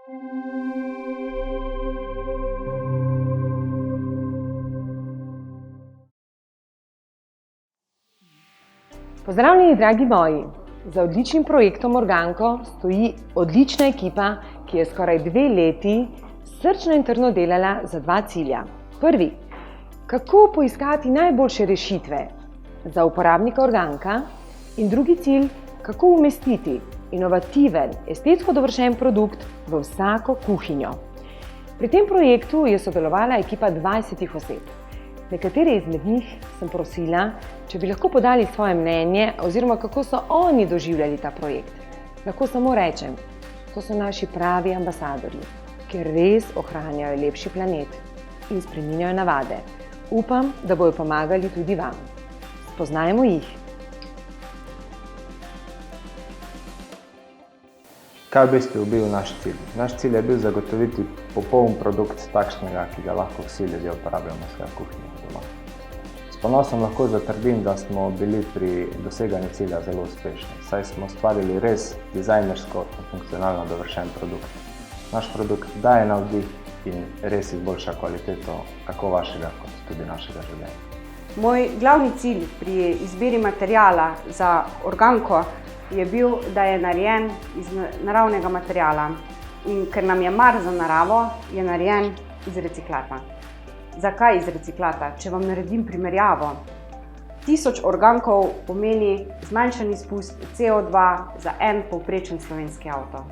Pozdravljeni, dragi moji! Za odličnim projektom Organko stoji odlična ekipa, ki je skoraj 2 leti srčno in trdno delala za 2 cilja. Prvi, kako poiskati najboljše rešitve za uporabnika organka, in drugi cilj, kako umestiti inovativen, estetsko dovršen produkt v vsako kuhinjo. Pri tem projektu je sodelovala ekipa 20 oseb. Nekatere izmed njih sem prosila, če bi lahko podali svoje mnenje oziroma kako so oni doživljali ta projekt. Lahko samo rečem, to so naši pravi ambasadorji, ker res ohranjajo lepši planet in spreminjajo navade. Upam, da bodo pomagali tudi vam. Spoznajmo jih. Kaj v bistvu bil naš cilj? Naš cilj je bil zagotoviti popoln produkt takšnega, ki ga lahko vsi ljudje uporabljamo v svoji kuhinji doma. S ponosom lahko zatrdim, da smo bili pri doseganju cilja zelo uspešni, saj smo ustvarili res dizajnersko in funkcionalno dovršen produkt. Naš produkt daje navdih in res izboljša kvaliteto tako vašega kot tudi našega življenja. Moj glavni cilj pri izbiri materiala za Organko je bil, da je narejen iz naravnega materiala in ker nam je mar za naravo, je narejen iz reciklata. Zakaj iz reciklata? Če vam naredim primerjavo, 1000 organkov pomeni zmanjšan izpust CO2 za en povprečen slovenski avto.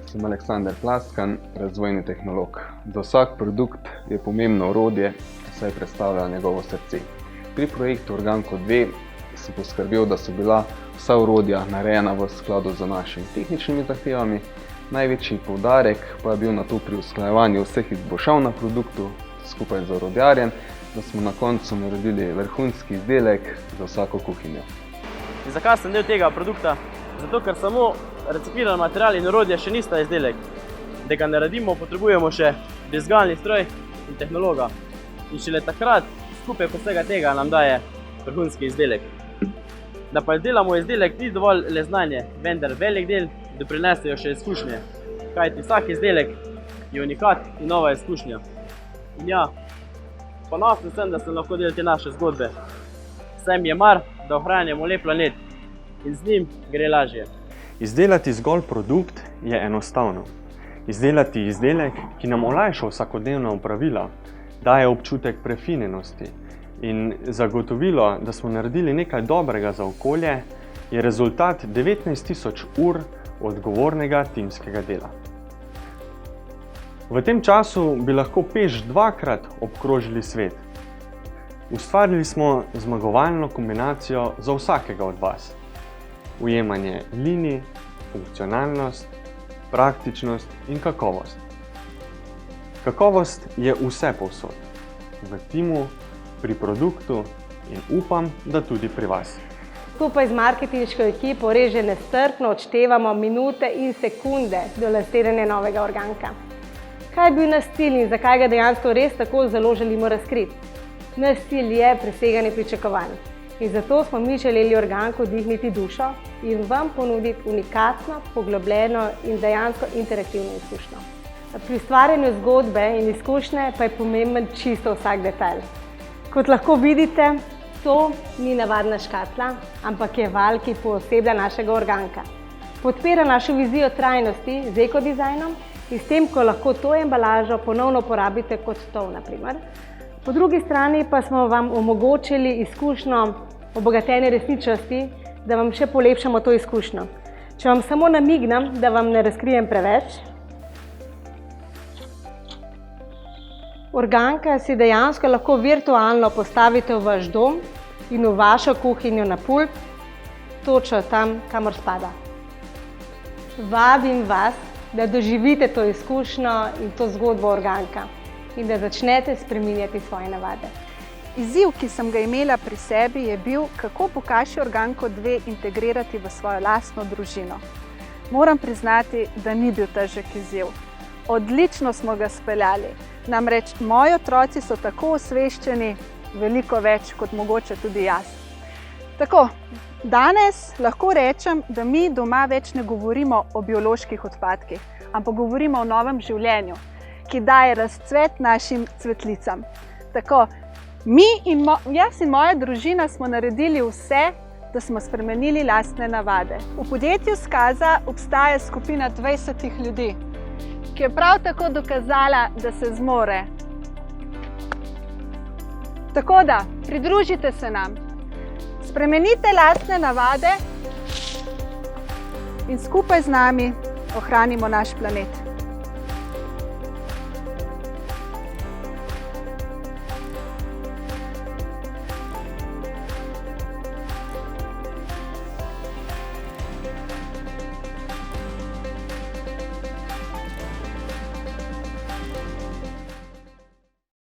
Sem Aleksander Plaskan, razvojni tehnolog. Za vsak produkt je pomembno orodje, saj predstavlja njegovo srce. Pri projektu Organko 2 sem poskrbel, da so bila vsa orodja narejena v skladu z našimi tehničnimi zahtevami. Največji poudarek pa je bil na to pri usklajevanju vseh izboljšav na produktu skupaj z orodjarjem, da smo na koncu naredili vrhunski izdelek za vsako kuhinjo. Zakaj sem del tega produkta? Zato, ker samo recikliran material in orodje še nista izdelek. Da ga naredimo, potrebujemo še brizgalni stroj in tehnologa. In šele takrat, skupaj vsega tega, nam daje vrhunski izdelek. Da pa izdelamo izdelek, ni dovolj le znanje, vendar velik del doprinesejo še izkušnje. Kajti vsak izdelek je unikat in nova izkušnja. In ja, ponosen sem, da sem lahko del te naše zgodbe. Saj mi je mar, da ohranjamo lep planet in z njim gre lažje. Izdelati zgolj produkt je enostavno. Izdelati izdelek, ki nam olajša vsakodnevna opravila, daje občutek prefinjenosti in zagotovilo, da smo naredili nekaj dobrega za okolje, je rezultat 19.000 ur odgovornega timskega dela. V tem času bi lahko peš 2-krat obkrožili svet. Ustvarili smo zmagovalno kombinacijo za vsakega od vas. Ujemanje linij, funkcionalnost, praktičnost in kakovost. Kakovost je vse povsod. V timu, pri produktu in upam, da tudi pri vas. Skupaj z marketinško ekipo res že nestrpno odštevamo minute in sekunde do lansiranja novega organka. Kaj je bil naš cilj in zakaj ga dejansko res tako zelo želimo razkriti? Naš cilj je preseganje pričakovanj. In zato smo mi želeli organku dihniti dušo in vam ponuditi unikatno, poglobljeno in dejansko interaktivno izkušnjo. Pri ustvarjanju zgodbe in izkušnje pa je pomemben čisto vsak detajl. Kot lahko vidite, to ni navadna škatla, ampak je val, ki pooseblja našega organka. Podpira našo vizijo trajnosti z ekodizajnom in s tem, ko lahko to embalažo ponovno uporabite kot tov, na primer. Po drugi strani pa smo vam omogočili izkušnjo obogatenja resničnosti, da vam še polepšamo to izkušnjo. Če vam samo namignem, da vam ne razkrijem preveč, organka si dejansko lahko virtualno postavite v vaš dom in v vašo kuhinjo na pult, točno tam, kamor spada. Vabim vas, da doživite to izkušnjo in to zgodbo organka in da začnete spreminjati svoje navade. Izziv, ki sem ga imela pri sebi, je bil, kako Pokaži Organko 2 integrirati v svojo lastno družino. Moram priznati, da ni bil težek izziv. Odlično smo ga speljali. Namreč moji otroci so tako osveščeni, veliko več kot mogoče tudi jaz. Tako, danes lahko rečem, da mi doma več ne govorimo o bioloških odpadkih, ampak govorimo o novem življenju, ki daje razcvet našim cvetlicam. Tako, jaz in moja družina smo naredili vse, da smo spremenili lastne navade. V podjetju Skaza obstaja skupina 20 ljudi, ki je prav tako dokazala, da se zmore. Tako da, pridružite se nam, spremenite lastne navade in skupaj z nami ohranimo naš planet.